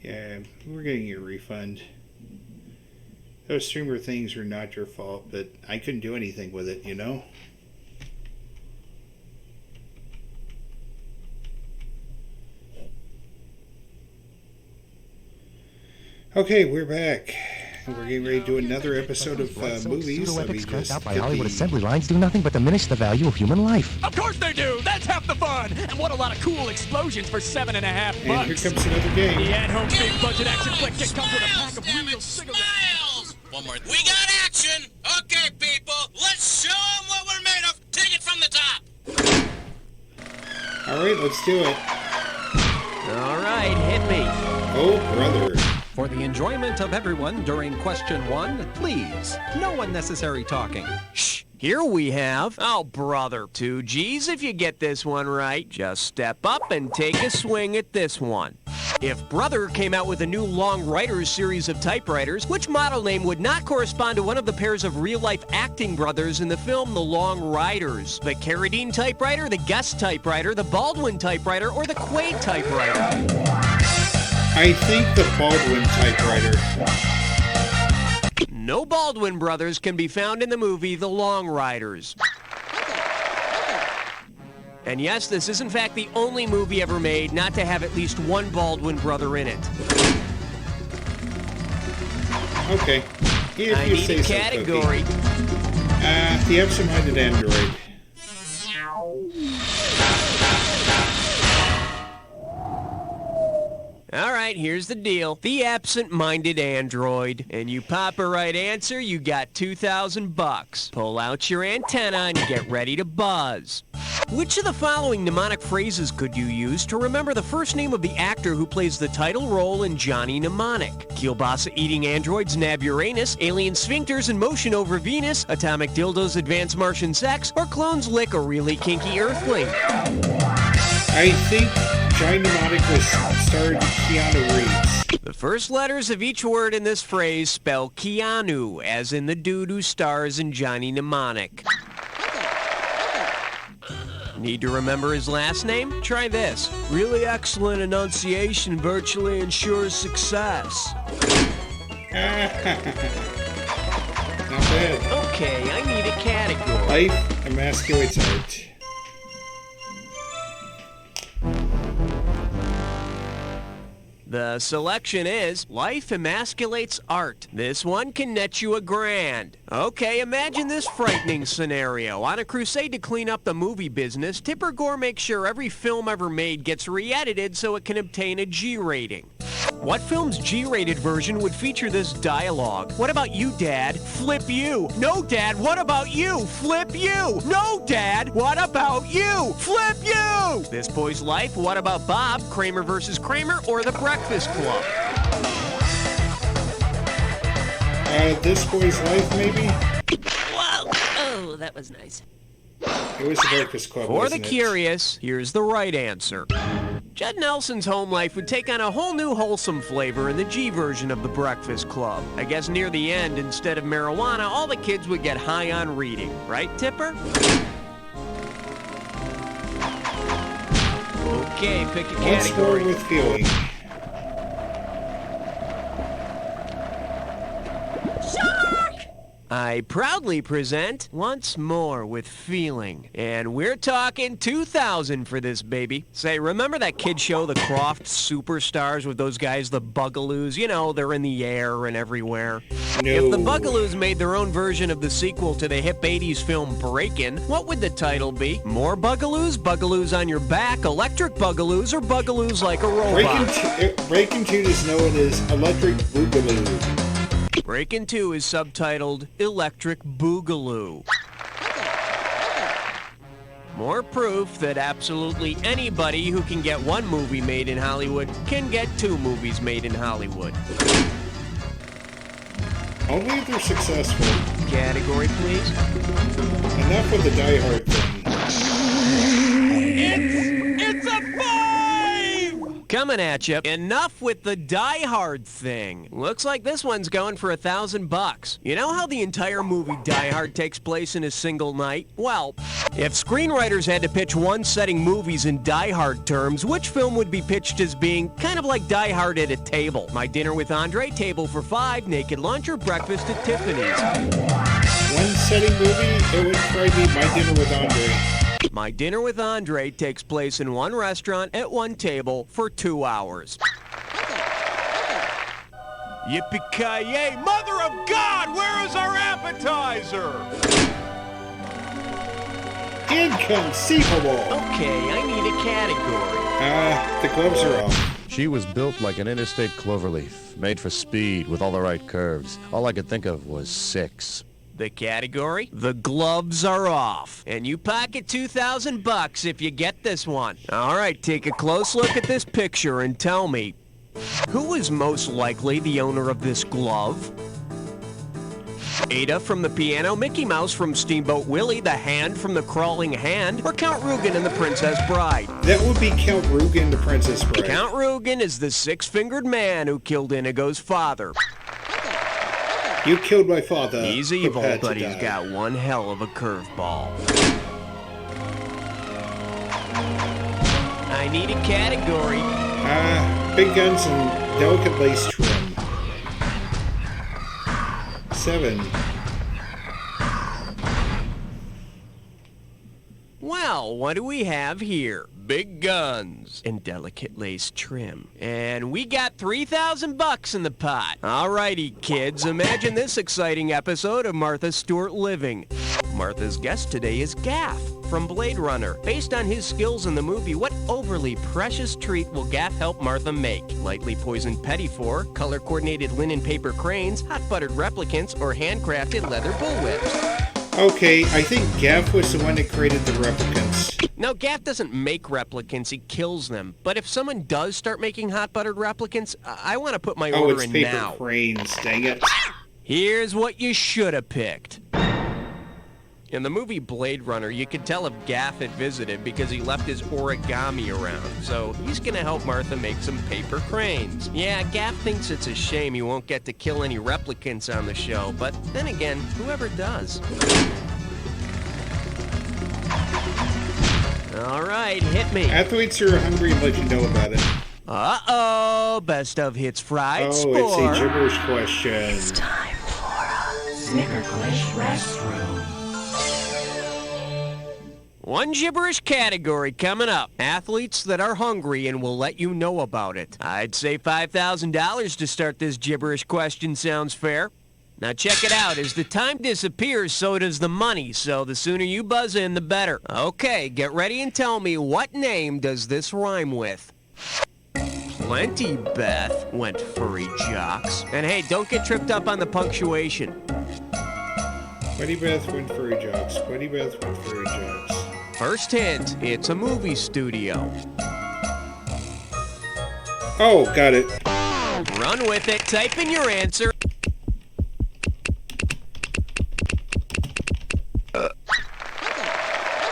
Yeah, we're getting your refund. Those streamer things are not your fault, but I couldn't do anything with it, you know? Okay, we're back. We're getting ready to do another episode of movies. Pseudo-epics cranked out by Hollywood assembly lines do nothing but diminish the value of human life. Of course they do! That's half the fun! And what a lot of cool explosions for $7.5 bucks! And here comes another game. The at-home big budget action flick that comes with a pack of real cigarettes. One more. We got action! Okay, people, let's show them what we're made of! Take it from the top! Alright, let's do it. All right, hit me. Oh, brother. For the enjoyment of everyone during question 1, please, no unnecessary talking. Shh, here we have... Oh, brother. 2 G's if you get this one right. Just step up and take a swing at this one. If Brother came out with a new Long Riders series of typewriters, which model name would not correspond to one of the pairs of real-life acting brothers in the film The Long Riders? The Carradine typewriter, the Guess typewriter, the Baldwin typewriter, or the Quaid typewriter? I think the Baldwin typewriter. No Baldwin brothers can be found in the movie The Long Riders. And yes, this is in fact the only movie ever made not to have at least one Baldwin brother in it. Okay. If I you need say a so, category. The absent-minded android. All right, here's the deal. The absent-minded android. And you pop a right answer, you got $2,000. Pull out your antenna and get ready to buzz. Which of the following mnemonic phrases could you use to remember the first name of the actor who plays the title role in Johnny Mnemonic? Kielbasa-eating androids nab Uranus, alien sphincters in motion over Venus, atomic dildos advance Martian sex, or clones lick a really kinky earthling? I think Johnny Mnemonic was starred Keanu Reeves. The first letters of each word in this phrase spell Keanu, as in the dude who stars in Johnny Mnemonic. Need to remember his last name? Try this. Really excellent enunciation virtually ensures success. Not bad. Okay, I need a category. Life emasculates art. The selection is Life Emasculates Art. This one can net you $1,000. Okay, imagine this frightening scenario. On a crusade to clean up the movie business, Tipper Gore makes sure every film ever made gets re-edited so it can obtain a G rating. What film's G-rated version would feature this dialogue? What about you, Dad? Flip you. No, Dad, what about you? Flip you. No, Dad, what about you? Flip you. This Boy's Life, What About Bob? Kramer versus Kramer, or The Breakfast Club? This Boy's Life, maybe? Whoa! Oh, that was nice. It was The Breakfast Club, For the wasn't it? curious, here's the right answer. Judd Nelson's home life would take on a whole new wholesome flavor in the G version of The Breakfast Club. I guess near the end, instead of marijuana, all the kids would get high on reading. Right, Tipper? Okay, pick a Once more category. with feeling. I proudly present Once More with Feeling. And we're talking 2,000 for this baby. Say, remember that kid show, The Croft Superstars, with those guys, the Bugaloos? You know, they're in the air and everywhere. No. If the Bugaloos made their own version of the sequel to the hip 80s film Breakin', what would the title be? More Bugaloos? Bugaloos on your back? Electric Bugaloos? Or Bugaloos like a robot? Breaking 2 is known as Electric Boogaloo. Breakin' 2 is subtitled Electric Boogaloo. More proof that absolutely anybody who can get one movie made in Hollywood can get 2 movies made in Hollywood. Only if they're successful. Category, please. Enough with the Die Hard thing. It's a 5! Coming at you. Enough with the Die Hard thing. Looks like this one's going for $1,000. You know how the entire movie Die Hard takes place in a single night? Well, if screenwriters had to pitch one-setting movies in Die Hard terms, which film would be pitched as being kind of like Die Hard at a table? My Dinner with Andre, Table for Five, Naked Lunch, or Breakfast at Tiffany's? One-setting movie? It would probably be My Dinner with Andre. My Dinner with Andre takes place in one restaurant at one table for 2 hours. Yippee-ki-yay! Mother of God, where is our appetizer? Inconceivable! Okay, I need a category. The gloves are off. She was built like an interstate cloverleaf, made for speed with all the right curves. All I could think of was 6. The category? The gloves are off. And you pocket $2,000 if you get this one. All right, take a close look at this picture and tell me, who is most likely the owner of this glove? Ada from the piano, Mickey Mouse from Steamboat Willie, the Hand from the Crawling Hand, or Count Rugen in The Princess Bride? That would be Count Rugen, The Princess Bride. Count Rugen is the six-fingered man who killed Inigo's father. You killed my father. He's evil, but he's got one hell of a curveball. I need a category. Big guns and delicate lace trim. 7. Well, what do we have here? Big guns and delicate lace trim. And we got $3,000 in the pot. Alrighty, kids, imagine this exciting episode of Martha Stewart Living. Martha's guest today is Gaff from Blade Runner. Based on his skills in the movie, what overly precious treat will Gaff help Martha make? Lightly poisoned petit four, color-coordinated linen paper cranes, hot-buttered replicants, or handcrafted leather bullwhips? Okay, I think Gaff was the one that created the replicants. No, Gaff doesn't make replicants, he kills them. But if someone does start making hot-buttered replicants, I want to put my order in now. Oh, it's paper cranes, dang it. Here's what you should have picked. In the movie Blade Runner, you could tell if Gaff had visited because he left his origami around. So he's going to help Martha make some paper cranes. Yeah, Gaff thinks it's a shame he won't get to kill any replicants on the show. But then again, whoever does. All right, hit me. Athletes are hungry and let you know about it. Uh-oh, best of hits fried sport. Oh, it's a gibberish question. It's time for a Snickerglish restroom. One gibberish category coming up. Athletes that are hungry and will let you know about it. I'd say $5,000 to start this gibberish question sounds fair. Now check it out. As the time disappears, so does the money. So the sooner you buzz in, the better. Okay, get ready and tell me, what name does this rhyme with? Plenty, Beth, went furry jocks. And hey, don't get tripped up on the punctuation. Buddy Beth went furry jocks. Buddy Beth went furry jocks. First hint, it's a movie studio. Oh, got it. Run with it. Type in your answer.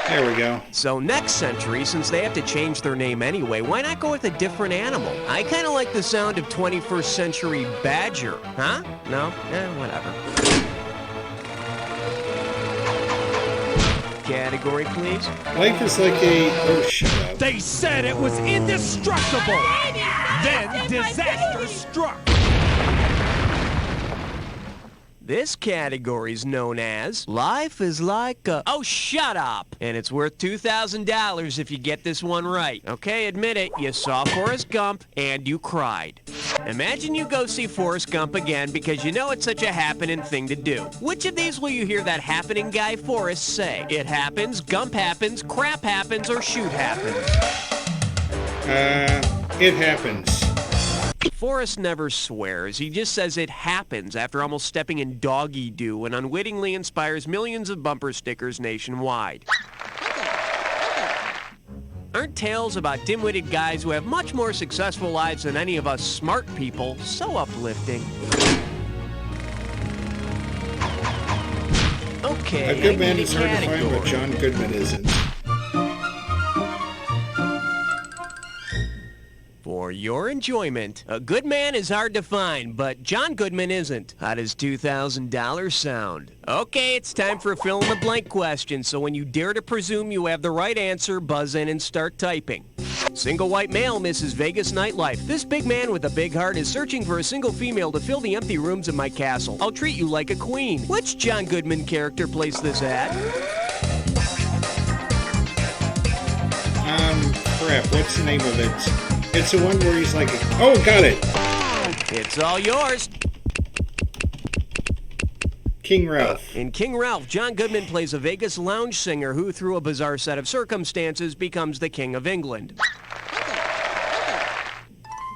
There we go. So next century, since they have to change their name anyway, why not go with a different animal? I kind of like the sound of 21st century badger. Huh? No? Whatever. Category, please. Life is like a... Oh, shut up. They said it was indestructible. Then disaster struck. This category is known as Life is Like a... Oh, shut up! And it's worth $2,000 if you get this one right. Okay, admit it, you saw Forrest Gump and you cried. Imagine you go see Forrest Gump again because you know it's such a happening thing to do. Which of these will you hear that happening guy Forrest say? It happens, Gump happens, crap happens, or shoot happens? It happens. Forrest never swears. He just says it happens after almost stepping in doggy-doo and unwittingly inspires millions of bumper stickers nationwide. Aren't tales about dim-witted guys who have much more successful lives than any of us smart people so uplifting? Okay, A good man is hard to find, but John Goodman isn't. For your enjoyment. A good man is hard to find, but John Goodman isn't. How does $2,000 sound? Okay, it's time for a fill-in-the-blank question, so when you dare to presume you have the right answer, buzz in and start typing. Single white male misses Vegas nightlife. This big man with a big heart is searching for a single female to fill the empty rooms in my castle. I'll treat you like a queen. Which John Goodman character plays this ad? Crap, what's the name of it? It's the one where he's like, oh, got it! It's all yours. King Ralph. In King Ralph, John Goodman plays a Vegas lounge singer who, through a bizarre set of circumstances, becomes the King of England.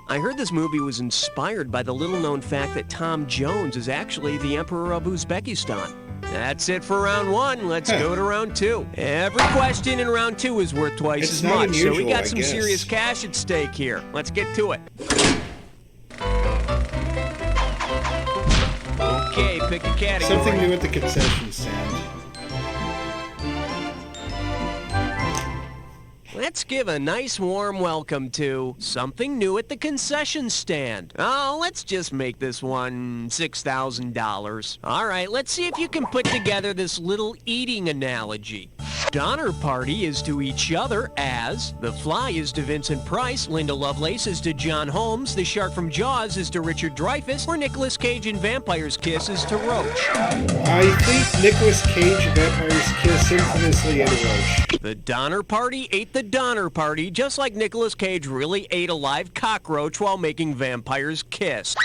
I heard this movie was inspired by the little-known fact that Tom Jones is actually the Emperor of Uzbekistan. That's it for round one. Let's go to round two. Every question in round two is worth twice as much, so we got some serious cash at stake here. Let's get to it. Okay, pick a category. Something new at the concession stand. Let's give a nice warm welcome to something new at the concession stand. Oh, let's just make this one $6,000. All right, let's see if you can put together this little eating analogy. Donner Party is to each other as The Fly is to Vincent Price, Linda Lovelace is to John Holmes, the shark from Jaws is to Richard Dreyfuss, or Nicolas Cage in Vampire's Kiss is to Roach. I think Nicolas Cage in Vampire's Kiss infamously ate a roach. The Donner Party ate the Donner Party, just like Nicolas Cage really ate a live cockroach while making Vampire's Kiss.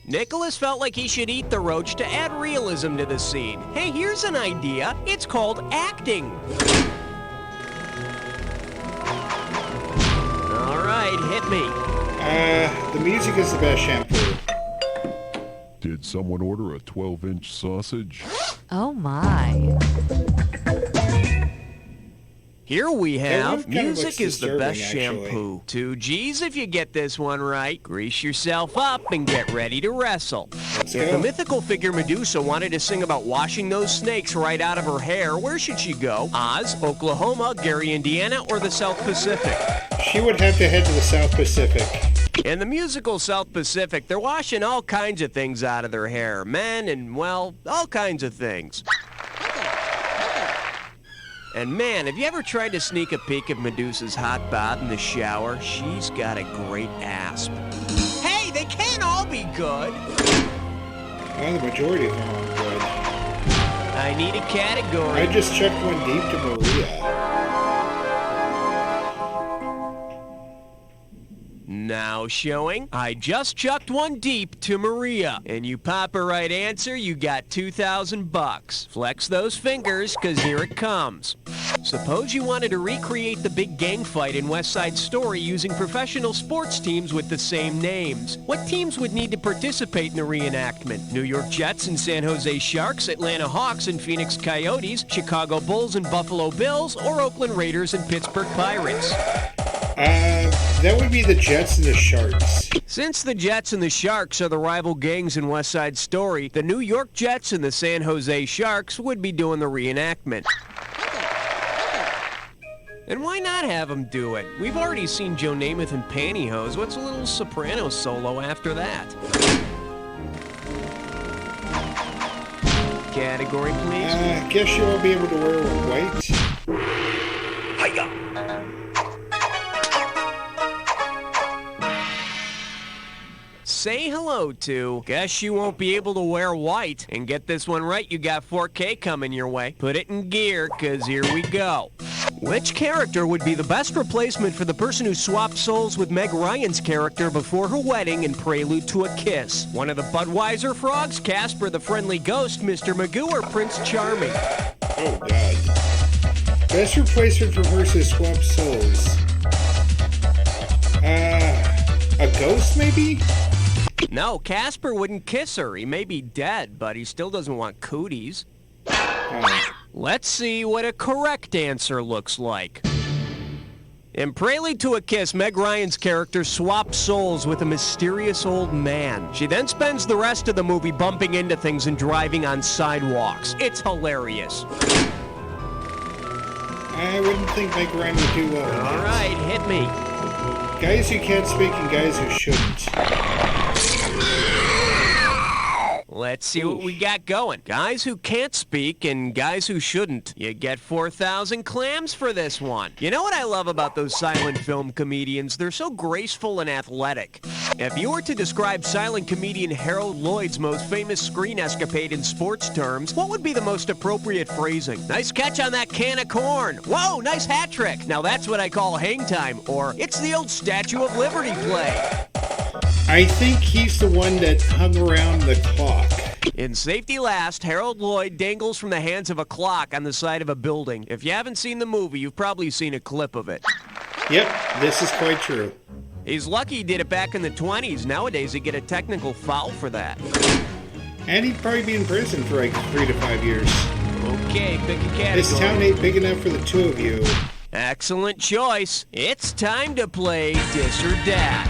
Nicholas felt like he should eat the roach to add realism to the scene. Hey, here's an idea. It's called acting. All right, hit me. The music is the best Shampoo. Did someone order a 12-inch sausage? Oh my. Here we have Music is the Best actually. Shampoo. 2 G's if you get this one right. Grease yourself up and get ready to wrestle. If the mythical figure Medusa wanted to sing about washing those snakes right out of her hair, where should she go? Oz, Oklahoma, Gary, Indiana, or the South Pacific? She would have to head to the South Pacific. In the musical South Pacific, they're washing all kinds of things out of their hair. Men and, well, all kinds of things. And man, have you ever tried to sneak a peek at Medusa's hot bath in the shower? She's got a great asp. Hey, they can't all be good. Well, the majority of them are good. I need a category. I just checked one deep to Maria. Now showing, I just chucked one deep to Maria. And you pop a right answer, you got $2,000. Flex those fingers, cause here it comes. Suppose you wanted to recreate the big gang fight in West Side Story using professional sports teams with the same names. What teams would need to participate in the reenactment? New York Jets and San Jose Sharks, Atlanta Hawks and Phoenix Coyotes, Chicago Bulls and Buffalo Bills, or Oakland Raiders and Pittsburgh Pirates? That would be the Jets and the Sharks. Since the Jets and the Sharks are the rival gangs in West Side Story, the New York Jets and the San Jose Sharks would be doing the reenactment. And why not have them do it? We've already seen Joe Namath in pantyhose. What's a little soprano solo after that? Category, please. Guess you won't be able to wear white. Hiya! Say hello to Guess You Won't Be Able to Wear White. And get this one right, you got 4K coming your way. Put it in gear, cause here we go. Which character would be the best replacement for the person who swapped souls with Meg Ryan's character before her wedding in Prelude to a Kiss? One of the Budweiser frogs, Casper the Friendly Ghost, Mr. Magoo, or Prince Charming? Oh, God. Best replacement for versus swap souls. A ghost, maybe? No, Casper wouldn't kiss her. He may be dead, but he still doesn't want cooties. Let's see what a correct answer looks like. In Prelude to a Kiss, Meg Ryan's character swaps souls with a mysterious old man. She then spends the rest of the movie bumping into things and driving on sidewalks. It's hilarious. I wouldn't think Meg Ryan would do well. All right, hit me. Guys who can't speak and guys who shouldn't. Let's see what we got going. Guys who can't speak and guys who shouldn't. You get 4,000 clams for this one. You know what I love about those silent film comedians? They're so graceful and athletic. If you were to describe silent comedian Harold Lloyd's most famous screen escapade in sports terms, what would be the most appropriate phrasing? Nice catch on that can of corn. Whoa, nice hat trick. Now that's what I call hang time, or it's the old Statue of Liberty play. I think he's the one that hung around the clock. In Safety Last, Harold Lloyd dangles from the hands of a clock on the side of a building. If you haven't seen the movie, you've probably seen a clip of it. Yep, this is quite true. He's lucky he did it back in the 20s. Nowadays, he'd get a technical foul for that. And he'd probably be in prison for like 3 to 5 years. Okay, pick a category. This town ain't big enough for the two of you. Excellent choice. It's time to play Dis or Dat.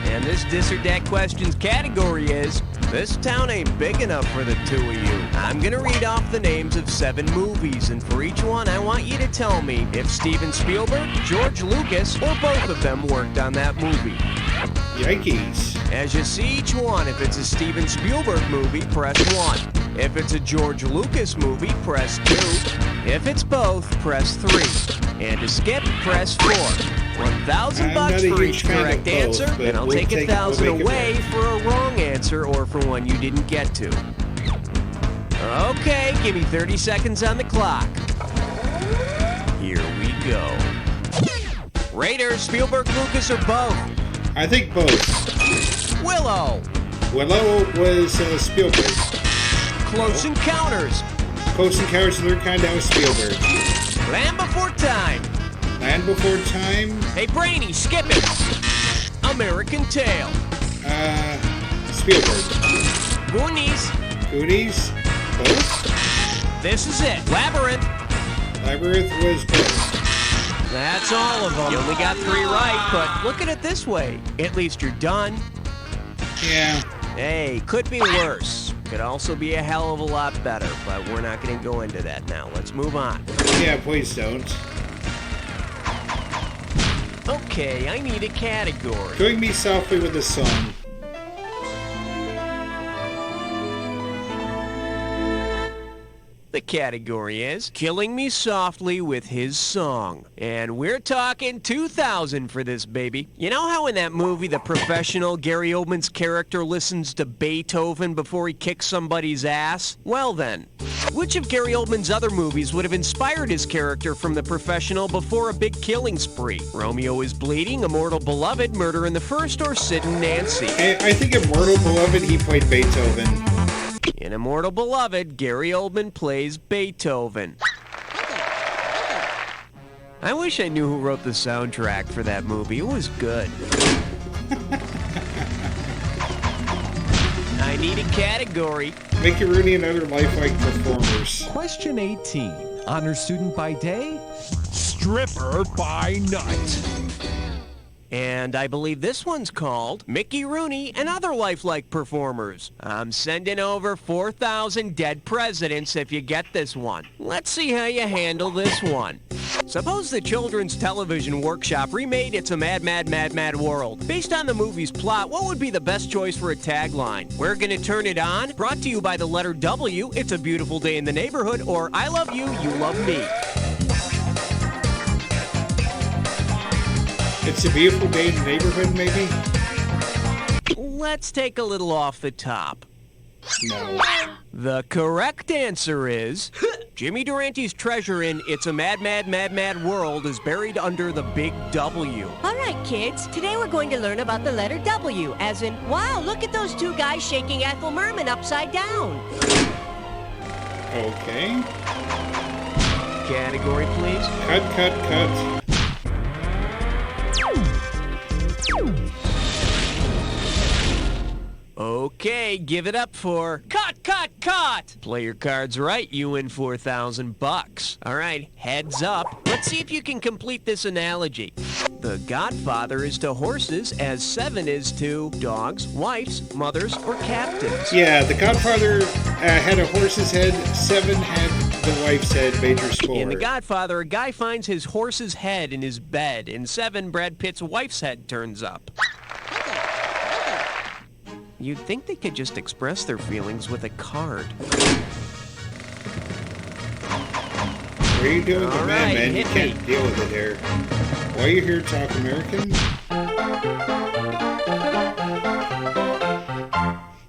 And this Dis or Dat questions category is, this town ain't big enough for the two of you. I'm gonna read off the names of 7 movies, and for each one, I want you to tell me if Steven Spielberg, George Lucas, or both of them worked on that movie. Yikes. As you see each one, if it's a Steven Spielberg movie, press 1. If it's a George Lucas movie, press 2. If it's both, press 3. And to skip, press 4. $1,000 for each correct answer, and I'll take 1,000 away for a wrong answer or for one you didn't get to. Okay, give me 30 seconds on the clock. Here we go. Raiders, Spielberg, Lucas, or both? I think both. Willow. Willow was Spielberg. Close Encounters. Close Encounters of the Third Kind, that was Spielberg. Land Before Time. Land Before Time. Hey, Brainy, skip it. American Tail. Spielberg. Goonies. Goonies. Both. This is it. Labyrinth. Labyrinth was both. That's all of them. You only got 3 right, but look at it this way. At least you're done. Yeah. Hey, could be worse. Could also be a hell of a lot better, but we're not going to go into that now. Let's move on. Yeah, please don't. Okay, I need a category. Join me softly with a song. The category is Killing Me Softly with His Song. And we're talking 2,000 for this, baby. You know how in that movie, The Professional, Gary Oldman's character listens to Beethoven before he kicks somebody's ass? Well then, which of Gary Oldman's other movies would have inspired his character from The Professional before a big killing spree? Romeo is Bleeding, Immortal Beloved, Murder in the First, or Sid and Nancy? I think Immortal Beloved, he played Beethoven. In Immortal Beloved, Gary Oldman plays Beethoven. I wish I knew who wrote the soundtrack for that movie. It was good. I need a category. Mickey Rooney and other lifelike performers. Question 18. Honor student by day? Stripper by night. And I believe this one's called Mickey Rooney and Other Lifelike Performers. I'm sending over 4,000 dead presidents if you get this one. Let's see how you handle this one. Suppose the Children's Television Workshop remade It's a Mad, Mad, Mad, Mad World. Based on the movie's plot, what would be the best choice for a tagline? We're gonna turn it on? Brought to you by the letter W, It's a Beautiful Day in the Neighborhood, or I Love You, You Love Me. It's a Beautiful Day in the Neighborhood, maybe? Let's take a little off the top. No. The correct answer is Jimmy Durante's treasure in It's a Mad, Mad, Mad, Mad World is buried under the big W. All right, kids. Today we're going to learn about the letter W, as in, wow, look at those 2 guys shaking Ethel Merman upside down. Okay. Category, please. Cut. Okay, give it up for Cut! Play your cards right, you win $4,000. All right, heads up. Let's see if you can complete this analogy. The Godfather is to horses as 7 is to dogs, wives, mothers, or captains. Yeah, The Godfather had a horse's head, 7 had the wife's head, major spoiler. In The Godfather, a guy finds his horse's head in his bed. In 7, Brad Pitt's wife's head turns up. You'd think they could just express their feelings with a card. What are you doing with the man, right, man? You can't deal with it here. Why are you here to talk American?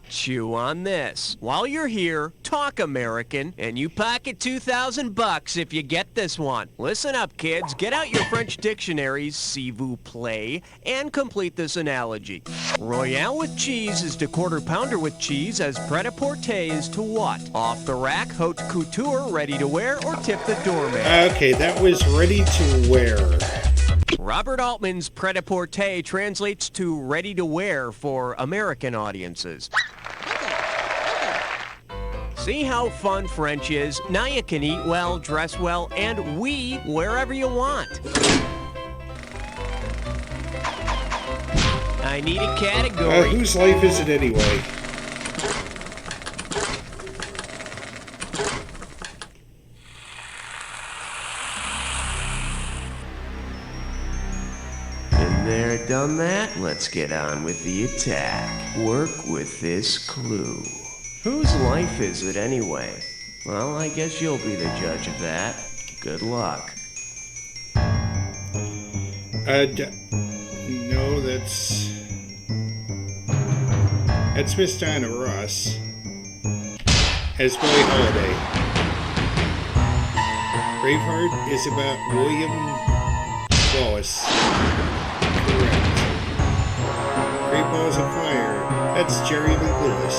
Chew on this. While you're here, talk American, and you pocket $2,000 if you get this one. Listen up, kids. Get out your French dictionaries, s'il vous plaît, and complete this analogy. Royale with cheese is to quarter pounder with cheese as pret-a-porter is to what? Off the rack, haute couture, ready to wear, or tip the doorman? Okay, that was ready to wear. Robert Altman's pret-a-porter translates to ready to wear for American audiences. See how fun French is? Now you can eat well, dress well, and we wherever you want. I need a category. Whose life is it anyway? Been there, done that? Let's get on with the attack. Work with this clue. Whose life is it anyway? Well, I guess you'll be the judge of that. Good luck. No, that's Miss Diana Ross as Billie Holiday. Braveheart is about William Wallace. Correct. Great Balls of Fire. That's Jerry Lee Lewis.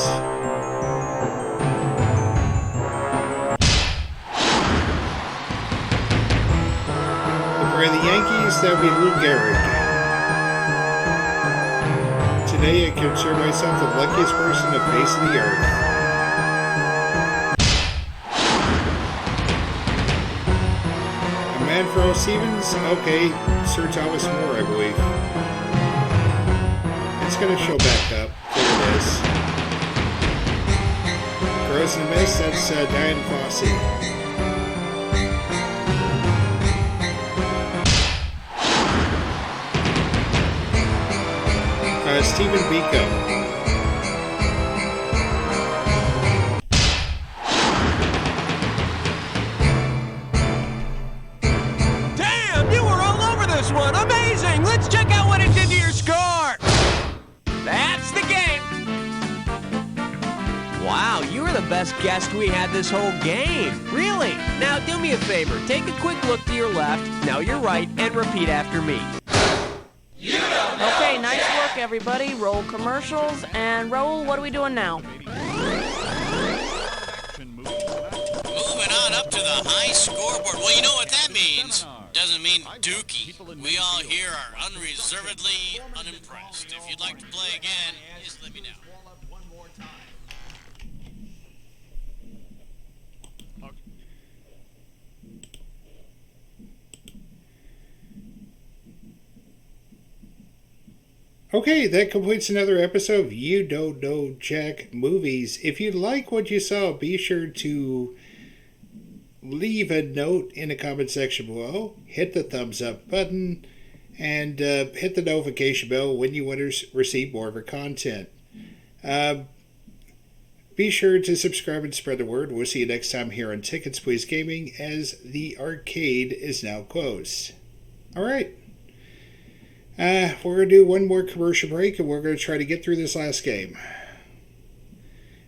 For the Yankees, that would be Lou Gehrig. Today, I consider myself the luckiest person on the face of the earth. A Man for All Stevens? Okay, Sir Thomas More, I believe. It's going to show back up. There it is. Grows and Miss, that's Diane Fossey. Stephen Biko. Damn, you were all over this one. Amazing. Let's check out what it did to your score. That's the game. Wow, you were the best guest we had this whole game. Really? Now do me a favor. Take a quick look to your left, now your right, and repeat after me. Okay, nice work, everybody. Roll commercials. And Raul, what are we doing now? Moving on up to the high scoreboard. Well, you know what that means. Doesn't mean dookie. We all here are unreservedly unimpressed. If you'd like to play again, just let me know. Okay, that completes another episode of You Don't Know Jack Movies. If you like what you saw, be sure to leave a note in the comment section below, hit the thumbs up button, and hit the notification bell when you want to receive more of our content. Be sure to subscribe and spread the word. We'll see you next time here on Tickets Please Gaming, as the arcade is now closed. Alright. We're going to do one more commercial break, and we're going to try to get through this last game.